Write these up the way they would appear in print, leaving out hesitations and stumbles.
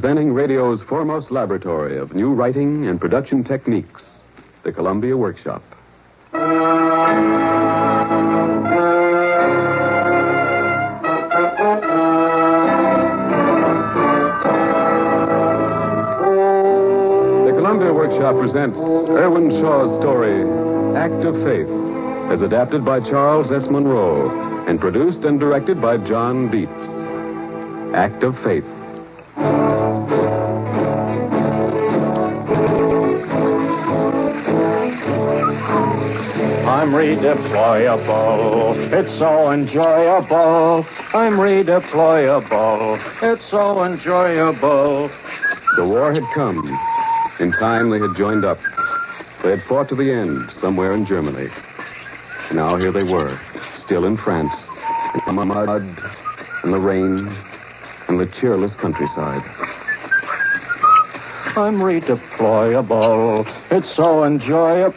presenting radio's foremost laboratory of new writing and production techniques, the Columbia Workshop. The Columbia Workshop presents Irwin Shaw's story, Act of Faith, as adapted by Charles S. Monroe and produced and directed by John Dietz. Act of Faith. I'm redeployable. It's so enjoyable. I'm redeployable. It's so enjoyable. The war had come. In time, they had joined up. They had fought to the end somewhere in Germany. Now here they were, still in France, in the mud and the rain and the cheerless countryside. I'm redeployable. It's so enjoyable.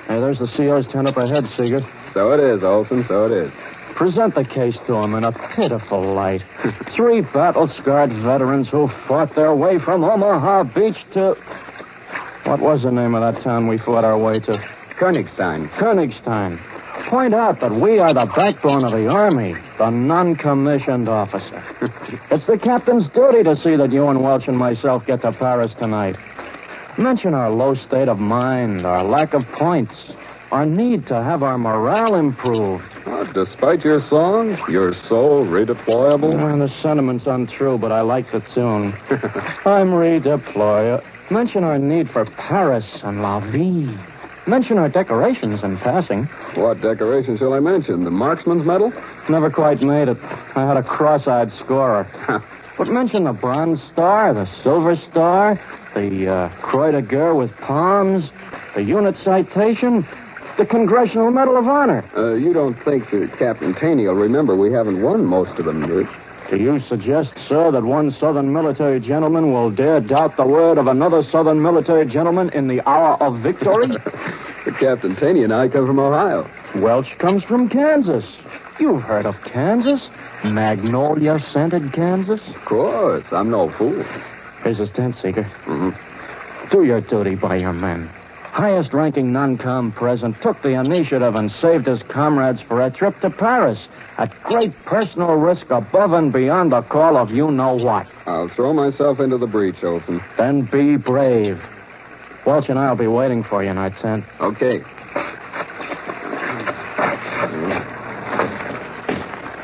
Hey, there's the CO's tent up ahead, Seeger. So it is, Olson, so it is. Present the case to him in a pitiful light. 3 battle-scarred veterans who fought their way from Omaha Beach to... What was the name of that town we fought our way to? Königstein. Königstein. Point out that we are the backbone of the Army, the non-commissioned officer. It's the captain's duty to see that you and Welch and myself get to Paris tonight. Mention our low state of mind, our lack of points, our need to have our morale improved. Despite your song, you're so redeployable. The sentiment's untrue, but I like the tune. I'm redeployable. Mention our need for Paris and La Vie. Mention our decorations in passing. What decoration shall I mention? The Marksman's Medal? Never quite made it. I had a cross-eyed scorer. But mention the Bronze Star, the Silver Star, the Croix de Guerre with palms, the unit citation, the Congressional Medal of Honor. You don't think that Captain Taney will remember we haven't won most of them, do you? Do you suggest, sir, that one Southern military gentleman will dare doubt the word of another Southern military gentleman in the hour of victory? But Captain Taney and I come from Ohio. Welch comes from Kansas. You've heard of Kansas? Magnolia-scented Kansas? Of course. I'm no fool. Here's his tent, Seeger. Mm-hmm. Do your duty by your men. Highest-ranking non-com president took the initiative and saved his comrades for a trip to Paris at great personal risk above and beyond the call of you-know-what. I'll throw myself into the breach, Olson. Then be brave. Welch and I'll be waiting for you in our tent. Okay.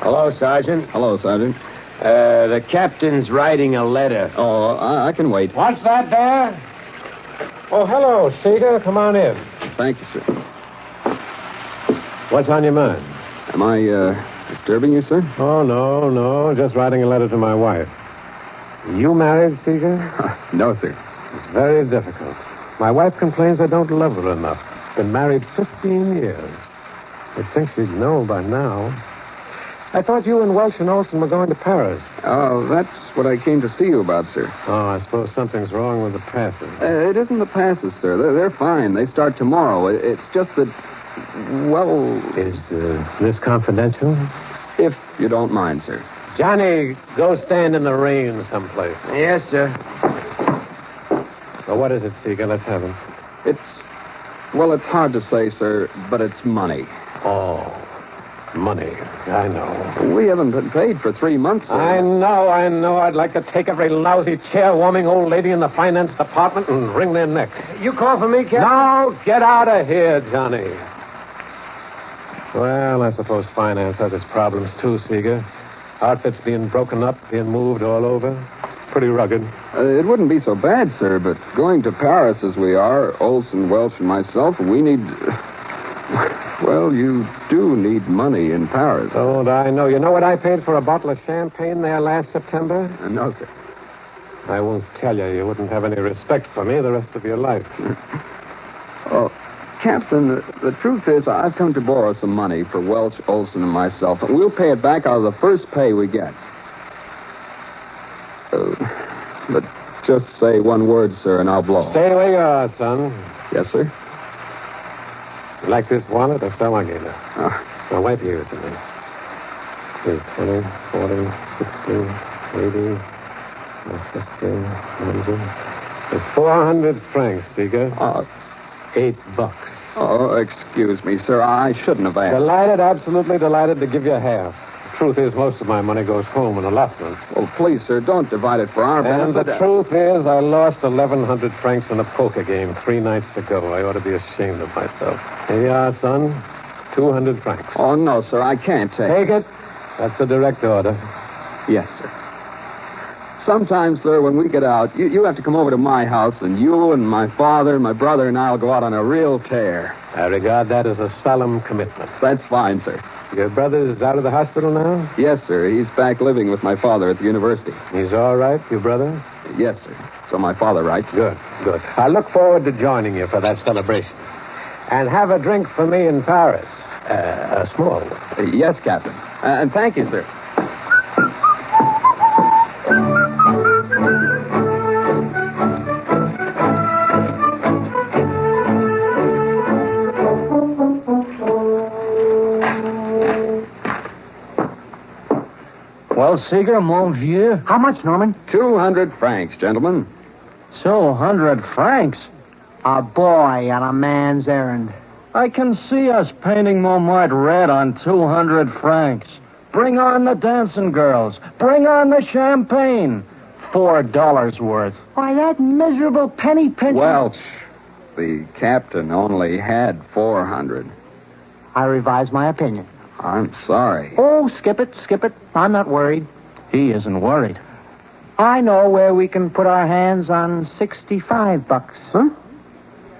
Hello, Sergeant. Hello, Sergeant. The captain's writing a letter. Oh, I can wait. What's that there? Oh, hello, Seeger. Come on in. Thank you, sir. What's on your mind? Am I, disturbing you, sir? Oh, no. Just writing a letter to my wife. You married, Seeger? No, sir. It's very difficult. My wife complains I don't love her enough. Been married 15 years. You'd think she'd know by now. I thought you and Welch and Olson were going to Paris. Oh, that's what I came to see you about, sir. Oh, I suppose something's wrong with the passes. It isn't the passes, sir. They're fine. They start tomorrow. It's just that, well... Is this confidential? If you don't mind, sir. Johnny, go stand in the rain someplace. Yes, sir. Well, what is it, Seeger? Let's have it. It's hard to say, sir, but it's money. Oh, money. I know. We haven't been paid for 3 months, sir. I know. I'd like to take every lousy chair-warming old lady in the finance department and wring their necks. You call for me, Captain? No, get out of here, Johnny. Well, I suppose finance has its problems, too, Seeger. Outfits being broken up, being moved all over. Pretty rugged. It wouldn't be so bad, sir, but going to Paris as we are, Olson, Welch, and myself, we need... Well, you do need money in Paris. Don't I know? You know what I paid for a bottle of champagne there last September? No, sir. I won't tell you. You wouldn't have any respect for me the rest of your life. Oh, Captain, the truth is I've come to borrow some money for Welch, Olson, and myself, and we'll pay it back out of the first pay we get. But just say one word, sir, and I'll blow. Stay where you are, son. Yes, sir? You like this wallet or so I gave it? Now, wait here to me. See, 20, 40, 60, 80, It's 400 francs, Seeger. Oh, $8. oh, excuse me, sir. I shouldn't have asked. Delighted, absolutely delighted to give you half. The truth is, most of my money goes home in allotments. Oh, please, sir, don't divide it for our And benefit. the truth is, I lost 1,100 francs in a poker game 3 nights ago. I ought to be ashamed of myself. Here you are, son. 200 francs. Oh, no, sir, I can't take Take it. That's a direct order. Yes, sir. Sometimes, sir, when we get out, you have to come over to my house, and you and my father and my brother and I will go out on a real tear. I regard that as a solemn commitment. That's fine, sir. Your brother's out of the hospital now? Yes, sir. He's back living with my father at the university. He's all right, your brother? Yes, sir. So my father writes. Good, good. I look forward to joining you for that celebration. And have a drink for me in Paris. A small one. Yes, Captain. And thank you, sir. Well, Seeger, mon vieux. How much, Norman? 200 francs, gentlemen. 200 francs? A boy on a man's errand. I can see us painting Montmartre red on 200 francs. Bring on the dancing girls. Bring on the champagne. $4 worth. Why, that miserable penny pincher. Welch, the captain only had 400. I revise my opinion. I'm sorry. Oh, skip it. I'm not worried. He isn't worried. I know where we can put our hands on $65. Huh?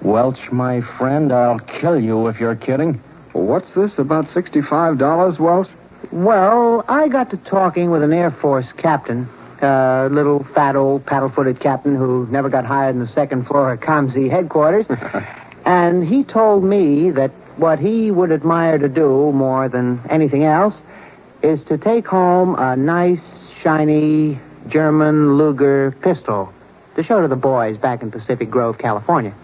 Welch, my friend, I'll kill you if you're kidding. Well, what's this about $65, Welch? Well, I got to talking with an Air Force captain, a little fat old paddle-footed captain who never got hired in the second floor of COMZ headquarters. And he told me that what he would admire to do more than anything else is to take home a nice, shiny German Luger pistol to show to the boys back in Pacific Grove, California.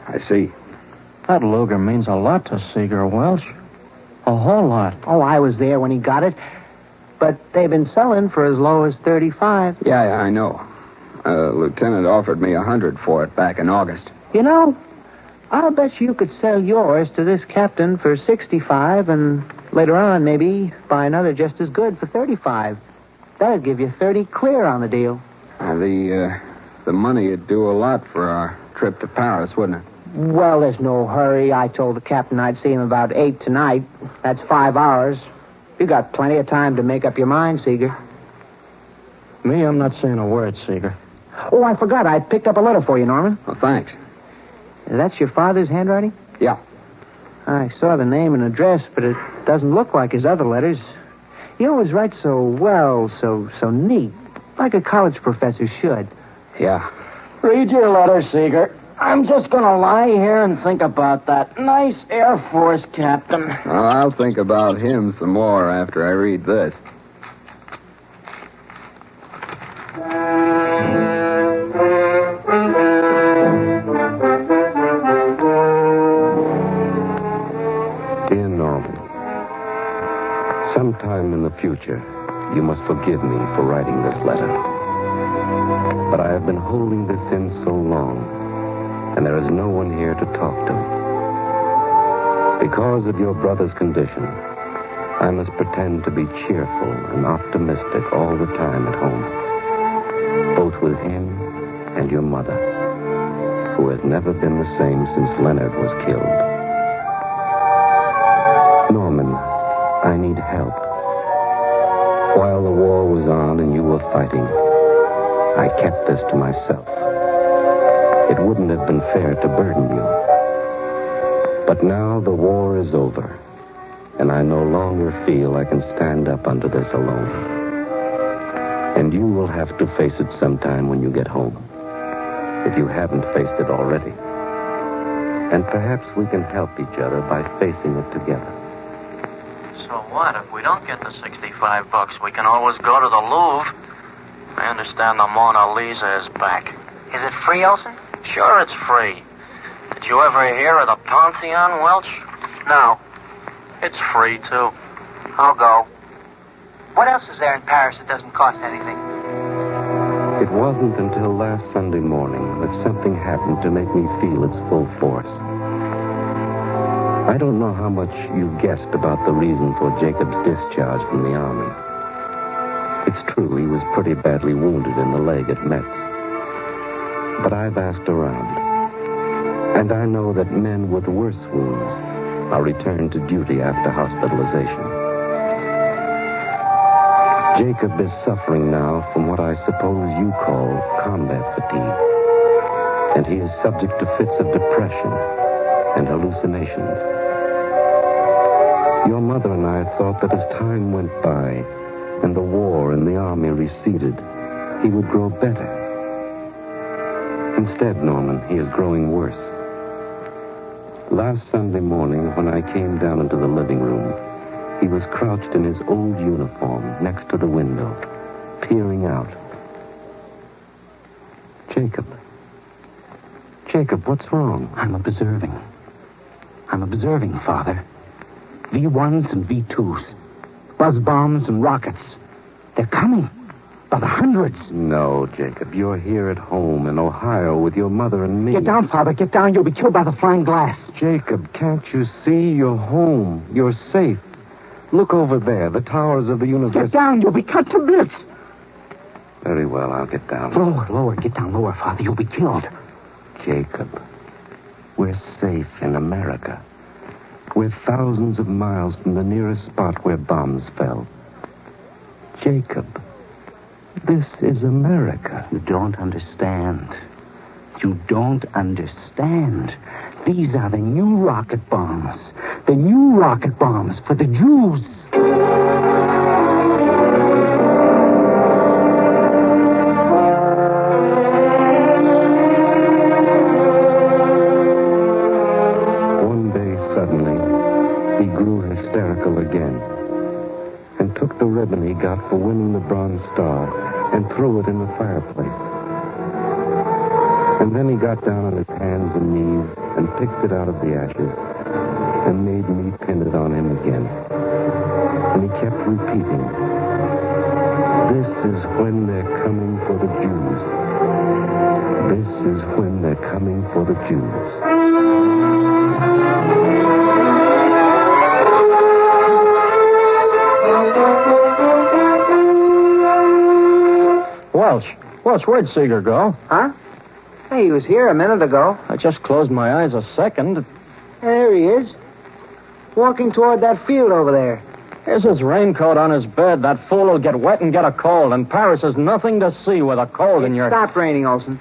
I see. That Luger means a lot to Seeger, Welch. A whole lot. Oh, I was there when he got it. But they've been selling for as low as $35. Yeah, I know. Lieutenant offered me 100 for it back in August. You know, I'll bet you could sell yours to this captain for $65 and later on maybe buy another just as good for $35. That'd give you 30 clear on the deal. The money would do a lot for our trip to Paris, wouldn't it? Well, there's no hurry. I told the captain I'd see him about 8 tonight. That's 5 hours. You got plenty of time to make up your mind, Seeger. Me, I'm not saying a word, Seeger. Oh, I forgot. I picked up a letter for you, Norman. Well, thanks. That's your father's handwriting? Yeah. I saw the name and address, but it doesn't look like his other letters. He always writes so well, so neat, like a college professor should. Yeah. Read your letter, Seeger. I'm just going to lie here and think about that nice Air Force captain. Well, I'll think about him some more after I read this. Dear Norman, sometime in the future, you must forgive me for writing this letter. But I have been holding this in so long, and there is no one here to talk to. Because of your brother's condition, I must pretend to be cheerful and optimistic all the time at home, both with him and your mother, who has never been the same since Leonard was killed. Norman, I need help. While the war was on and you were fighting, I kept this to myself. It wouldn't have been fair to burden you. But now the war is over, and I no longer feel I can stand up under this alone. And you will have to face it sometime when you get home, if you haven't faced it already. And perhaps we can help each other by facing it together. So what? If we don't get the $65, we can always go to the Louvre. I understand the Mona Lisa is back. Is it free, Olson? Sure, it's free. Did you ever hear of the Pantheon, Welch? No. It's free, too. I'll go. What else is there in Paris that doesn't cost anything? It wasn't until last Sunday morning that something happened to make me feel its full force. I don't know how much you guessed about the reason for Jacob's discharge from the Army. It's true, he was pretty badly wounded in the leg at Metz. But I've asked around, and I know that men with worse wounds are returned to duty after hospitalization. Jacob is suffering now from what I suppose you call combat fatigue. And he is subject to fits of depression and hallucinations. Your mother and I thought that as time went by and the war in the Army receded, he would grow better. Instead, Norman, he is growing worse. Last Sunday morning, when I came down into the living room, he was crouched in his old uniform next to the window, peering out. Jacob. Jacob, what's wrong? I'm observing, Father. V-1s and V-2s. Buzz bombs and rockets. They're coming. By the hundreds. No, Jacob. You're here at home in Ohio with your mother and me. Get down, Father. Get down. You'll be killed by the flying glass. Jacob, can't you see? You're home. You're safe. Look over there, the towers of the university. Get down. You'll be cut to bits. Very well, I'll get down. Lower. Get down lower, Father. You'll be killed. Jacob, we're safe in America. We're thousands of miles from the nearest spot where bombs fell. Jacob, this is America. You don't understand. These are the new rocket bombs. The new rocket bombs for the Jews. One day, suddenly, he grew hysterical again and took the ribbon he got for winning the Bronze Star and threw it in the fireplace. And then he got down on his hands and knees and picked it out of the ashes and made me pin it on him again. And he kept repeating, "This is when they're coming for the Jews. This is when they're coming for the Jews." Welch, where'd Seeger go? Huh? Hey, he was here a minute ago. I just closed my eyes a second. There he is. Walking toward that field over there. Here's his raincoat on his bed. That fool will get wet and get a cold. And Paris is nothing to see with a cold in your... It stopped raining, Olson.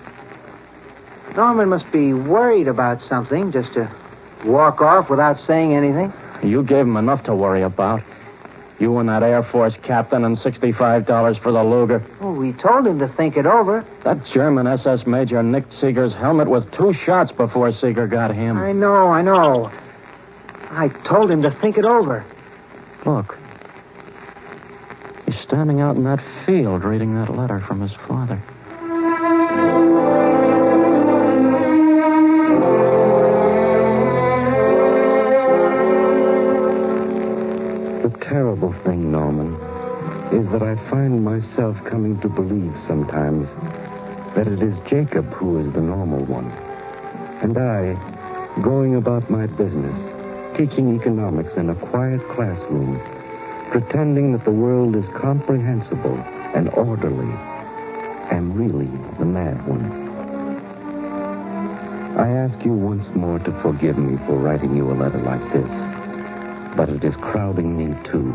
Norman must be worried about something just to walk off without saying anything. You gave him enough to worry about. You and that Air Force captain and $65 for the Luger. Oh, we told him to think it over. That German SS major nicked Seeger's helmet with 2 shots before Seeger got him. I know. I told him to think it over. Look. He's standing out in that field reading that letter from his father. The terrible thing, Norman, is that I find myself coming to believe sometimes that it is Jacob who is the normal one. And I, going about my business, teaching economics in a quiet classroom, pretending that the world is comprehensible and orderly, am really the mad one. I ask you once more to forgive me for writing you a letter like this, but it is crowding me too.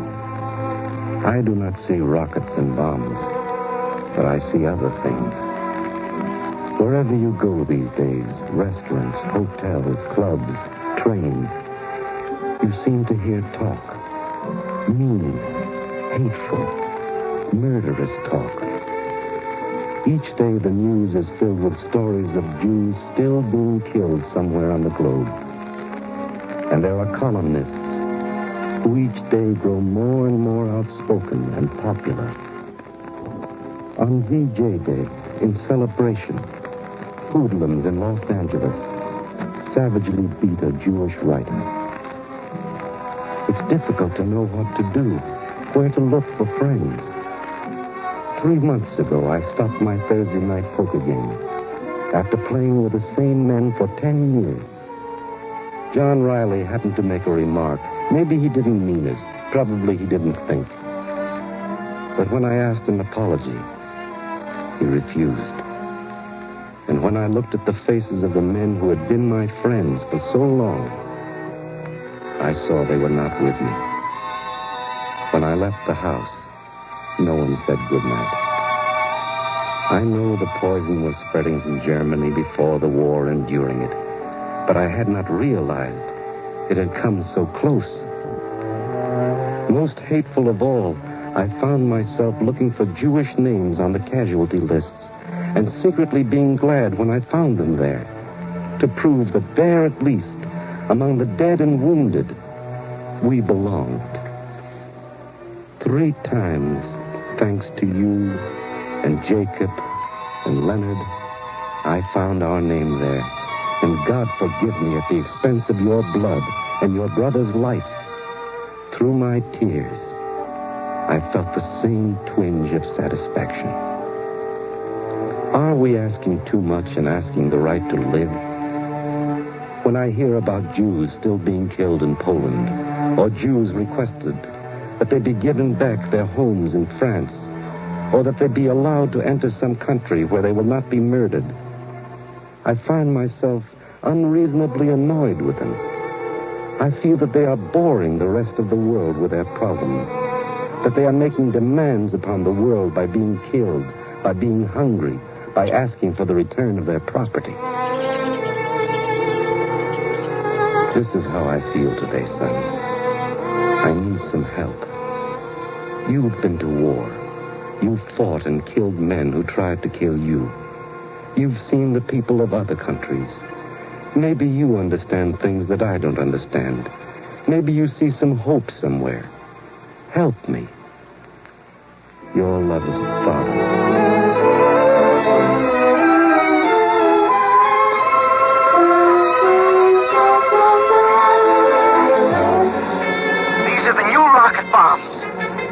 I do not see rockets and bombs, but I see other things. Wherever you go these days, restaurants, hotels, clubs, trains, you seem to hear talk. Mean, hateful, murderous talk. Each day the news is filled with stories of Jews still being killed somewhere on the globe. And there are columnists who each day grow more and more outspoken and popular. On VJ Day, in celebration, hoodlums in Los Angeles savagely beat a Jewish writer. It's difficult to know what to do where to look for friends. 3 months ago, I stopped my Thursday night poker game after playing with the same men for 10 years. John Riley happened to make a remark. Maybe he didn't mean it. Probably he didn't think. But when I asked an apology, he refused. And when I looked at the faces of the men who had been my friends for so long, I saw they were not with me. When I left the house, no one said goodnight. I know the poison was spreading from Germany before the war and during it, but I had not realized it had come so close. Most hateful of all, I found myself looking for Jewish names on the casualty lists and secretly being glad when I found them there, to prove that there, at least, among the dead and wounded, we belonged. 3 times, thanks to you and Jacob and Leonard, I found our name there. And God forgive me at the expense of your blood and your brother's life. Through my tears, I felt the same twinge of satisfaction. Are we asking too much and asking the right to live? When I hear about Jews still being killed in Poland, or Jews requested that they be given back their homes in France, or that they be allowed to enter some country where they will not be murdered, I find myself unreasonably annoyed with them. I feel that they are boring the rest of the world with their problems, that they are making demands upon the world by being killed, by being hungry, by asking for the return of their property. This is how I feel today, son. I need some help. You've been to war. You've fought and killed men who tried to kill you. You've seen the people of other countries. Maybe you understand things that I don't understand. Maybe you see some hope somewhere. Help me. Your loving father.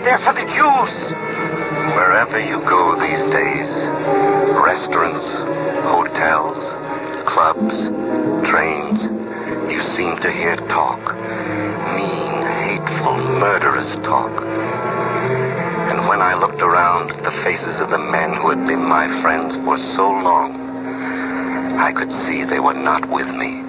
They're for the Jews. Wherever you go these days, restaurants, hotels, clubs, trains, you seem to hear talk. Mean, hateful, murderous talk. And when I looked around at the faces of the men who had been my friends for so long, I could see they were not with me.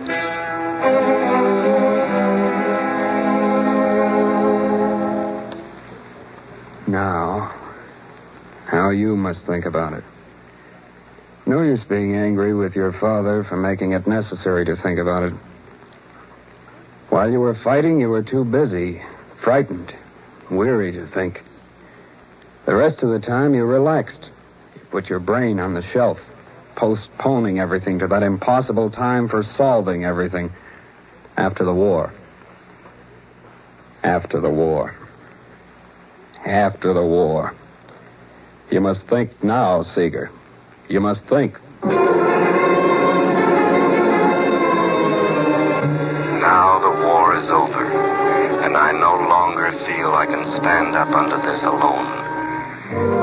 Now you must think about it. No use being angry with your father for making it necessary to think about it. While you were fighting, you were too busy, frightened, weary to think. The rest of the time, you relaxed. You put your brain on the shelf, postponing everything to that impossible time for solving everything after the war. After the war. After the war. You must think now, Seeger. You must think. Now the war is over, and I no longer feel I can stand up under this alone.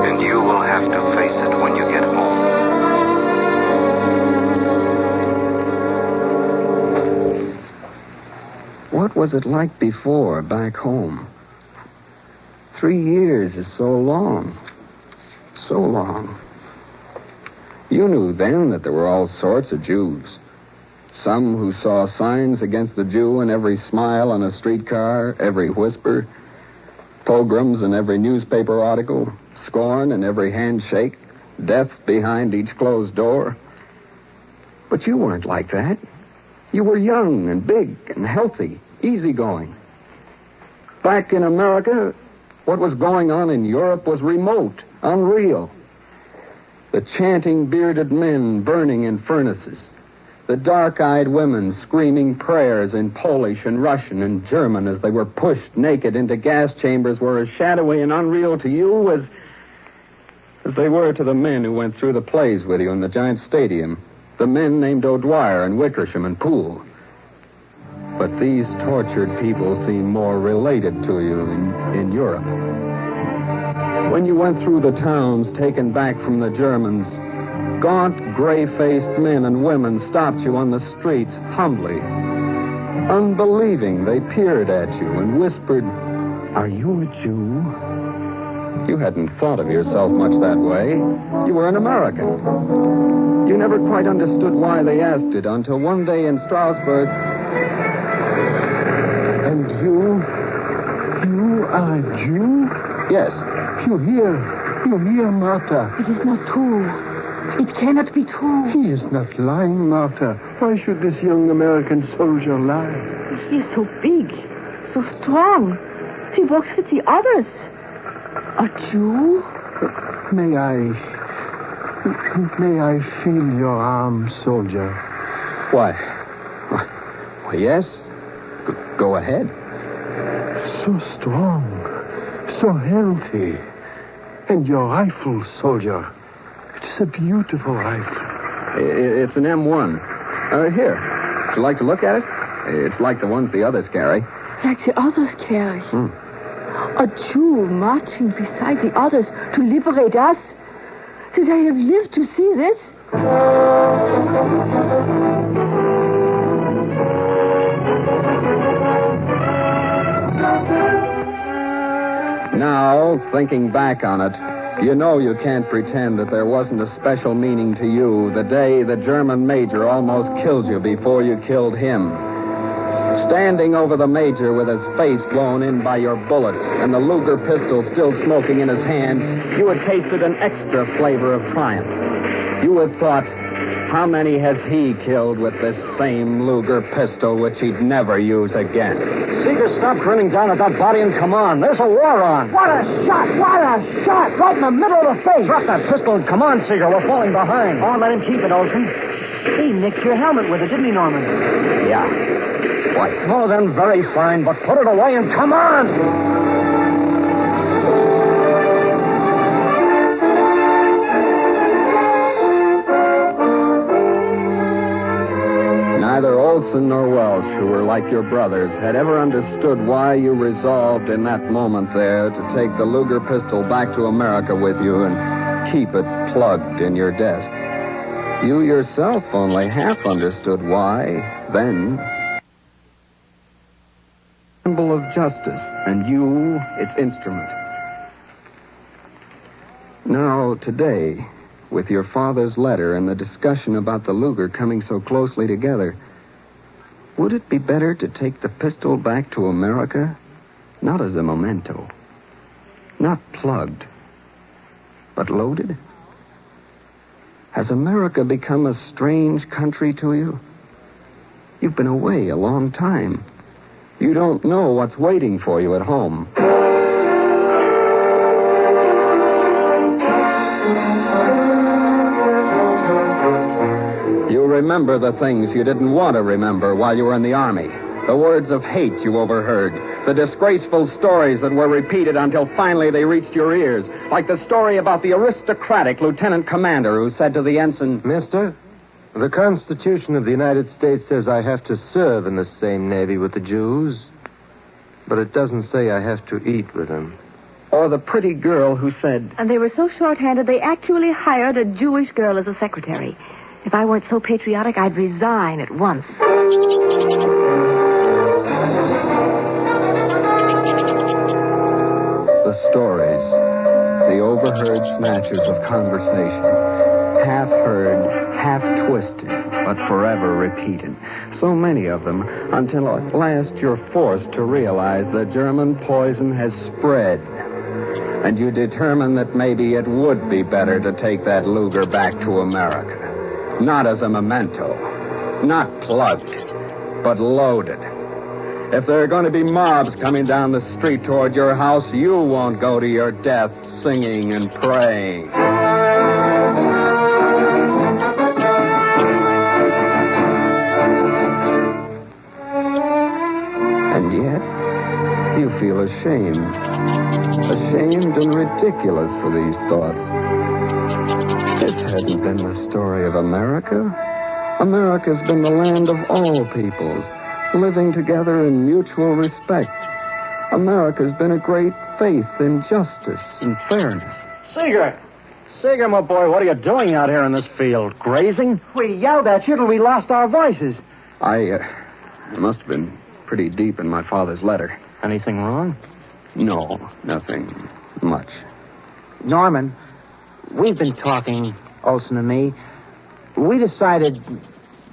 And you will have to face it when you get home. What was it like before, back home? 3 years is so long. So long. You knew then that there were all sorts of Jews. Some who saw signs against the Jew in every smile on a streetcar, every whisper, pogroms in every newspaper article, scorn in every handshake, death behind each closed door. But you weren't like that. You were young and big and healthy, easygoing. Back in America, what was going on in Europe was remote, unreal. The chanting bearded men burning in furnaces. The dark-eyed women screaming prayers in Polish and Russian and German as they were pushed naked into gas chambers were as shadowy and unreal to you as they were to the men who went through the plays with you in the giant stadium. The men named O'Dwyer and Wickersham and Poole. But these tortured people seem more related to you in Europe. When you went through the towns taken back from the Germans, gaunt, gray-faced men and women stopped you on the streets humbly. Unbelieving, they peered at you and whispered, "Are you a Jew?" You hadn't thought of yourself much that way. You were an American. You never quite understood why they asked it until one day in Strasbourg. And you are a Jew? Yes. You hear, Martha. It is not true. It cannot be true. He is not lying, Martha. Why should this young American soldier lie? He is so big, so strong. He walks with the others. A Jew? May I feel your arm, soldier? Why, yes. Go ahead. So strong, so healthy. And your rifle, soldier. It's a beautiful rifle. It's an M1. Here. Would you like to look at it? It's like the ones the others carry. Like the others carry. A Jew marching beside the others to liberate us. Did I have lived to see this? Now, thinking back on it, you know you can't pretend that there wasn't a special meaning to you the day the German major almost killed you before you killed him. Standing over the major with his face blown in by your bullets and the Luger pistol still smoking in his hand, you had tasted an extra flavor of triumph. You had thought, how many has he killed with this same Luger pistol which he'd never use again? Seeger, stop grinning down at that body and come on. There's a war on. What a shot! What a shot! Right in the middle of the face. Drop that pistol and come on, Seeger. We're falling behind. Oh, let him keep it, Olson. He nicked your helmet with it, didn't he, Norman? Yeah. Twice. Oh, then very fine, but put it away and come on! Neither Olson nor Welsh, who were like your brothers, had ever understood why you resolved in that moment there to take the Luger pistol back to America with you and keep it plugged in your desk. You yourself only half understood why then. Symbol of justice, and you, its instrument. Now, today, with your father's letter and the discussion about the Luger coming so closely together, would it be better to take the pistol back to America, not as a memento, not plugged, but loaded? Has America become a strange country to you? You've been away a long time. You don't know what's waiting for you at home. You remember the things you didn't want to remember while you were in the Army. The words of hate you overheard. The disgraceful stories that were repeated until finally they reached your ears. Like the story about the aristocratic lieutenant commander who said to the ensign, Mister, the Constitution of the United States says I have to serve in the same Navy with the Jews, but it doesn't say I have to eat with them. Or the pretty girl who said... And they were so short-handed, they actually hired a Jewish girl as a secretary. If I weren't so patriotic, I'd resign at once. The stories, the overheard snatches of conversation, half heard, half twisted, but forever repeated. So many of them, until at last you're forced to realize the German poison has spread. And you determine that maybe it would be better to take that Luger back to America. Not as a memento, not plugged, but loaded. If there are going to be mobs coming down the street toward your house, you won't go to your death singing and praying. And yet, you feel ashamed. Ashamed and ridiculous for these thoughts. This hasn't been the story of America. America's been the land of all peoples, living together in mutual respect. America's been a great faith in justice and fairness. Seeger! Seeger, my boy, what are you doing out here in this field? Grazing? We yelled at you till we lost our voices. I must have been pretty deep in my father's letter. Anything wrong? No, nothing much. Norman, we've been talking, Olson and me. We decided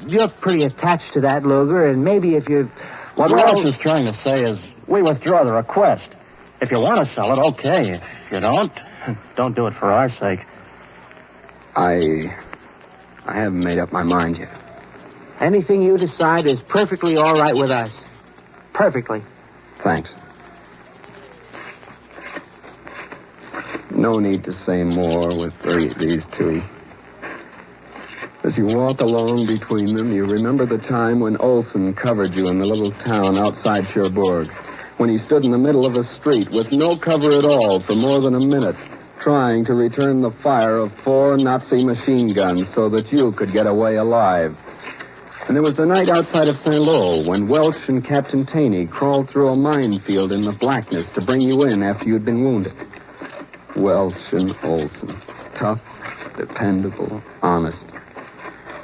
you're pretty attached to that Luger, and maybe if you... What Welch is trying to say is we withdraw the request. If you want to sell it, okay. If you don't do it for our sake. I haven't made up my mind yet. Anything you decide is perfectly all right with us. Perfectly. Thanks. No need to say more with these two. As you walk along between them, you remember the time when Olson covered you in the little town outside Cherbourg, when he stood in the middle of a street with no cover at all for more than a minute, trying to return the fire of 4 Nazi machine guns so that you could get away alive. And there was the night outside of Saint-Lô when Welch and Captain Taney crawled through a minefield in the blackness to bring you in after you'd been wounded. Welch and Olson. Tough, dependable, honest.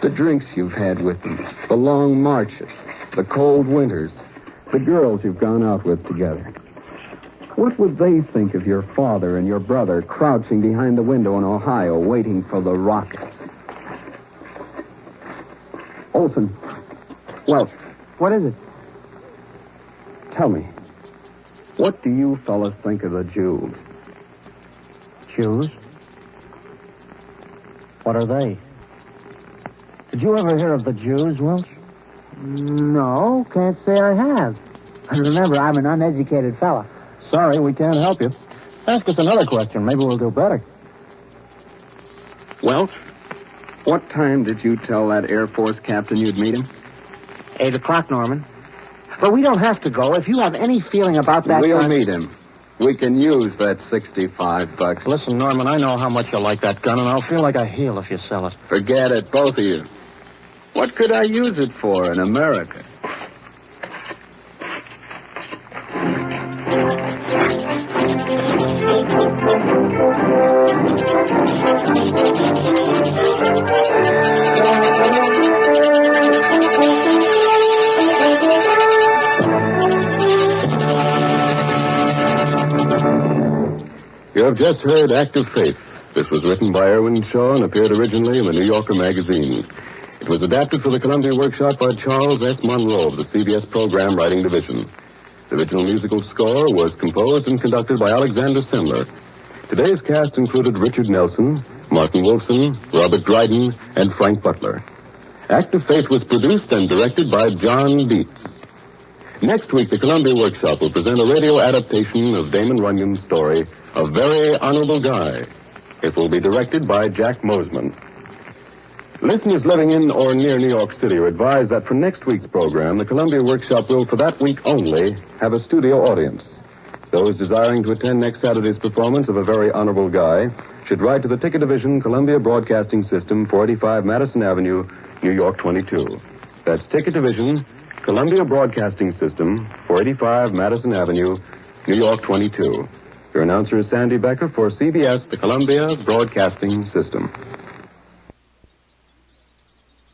The drinks you've had with them, the long marches, the cold winters, the girls you've gone out with together. What would they think of your father and your brother crouching behind the window in Ohio waiting for the rockets? Olson. Welch. What is it? Tell me, what do you fellas think of the Jews? Jews? What are they? Did you ever hear of the Jews, Welch? No, can't say I have. Remember, I'm an uneducated fella. Sorry, we can't help you. Ask us another question. Maybe we'll do better. Welch, what time did you tell that Air Force captain you'd meet him? 8 o'clock, Norman. But we don't have to go. If you have any feeling about that... We'll meet him. We can use that $65. Listen, Norman, I know how much you like that gun, and I'll feel like a heel if you sell it. Forget it, both of you. What could I use it for in America? You have just heard Act of Faith. This was written by Erwin Shaw and appeared originally in the New Yorker magazine. It was adapted for the Columbia Workshop by Charles S. Monroe of the CBS Program Writing Division. The original musical score was composed and conducted by Alexander Semler. Today's cast included Richard Nelson, Martin Wolfson, Robert Dryden, and Frank Butler. Act of Faith was produced and directed by John Dietz. Next week, the Columbia Workshop will present a radio adaptation of Damon Runyon's story, A Very Honorable Guy. It will be directed by Jack Mosman. Listeners living in or near New York City are advised that for next week's program, the Columbia Workshop will, for that week only, have a studio audience. Those desiring to attend next Saturday's performance of A Very Honorable Guy should write to the Ticket Division, Columbia Broadcasting System, 485 Madison Avenue, New York 22. That's Ticket Division, Columbia Broadcasting System, 485 Madison Avenue, New York 22. Your announcer is Sandy Becker for CBS, the Columbia Broadcasting System.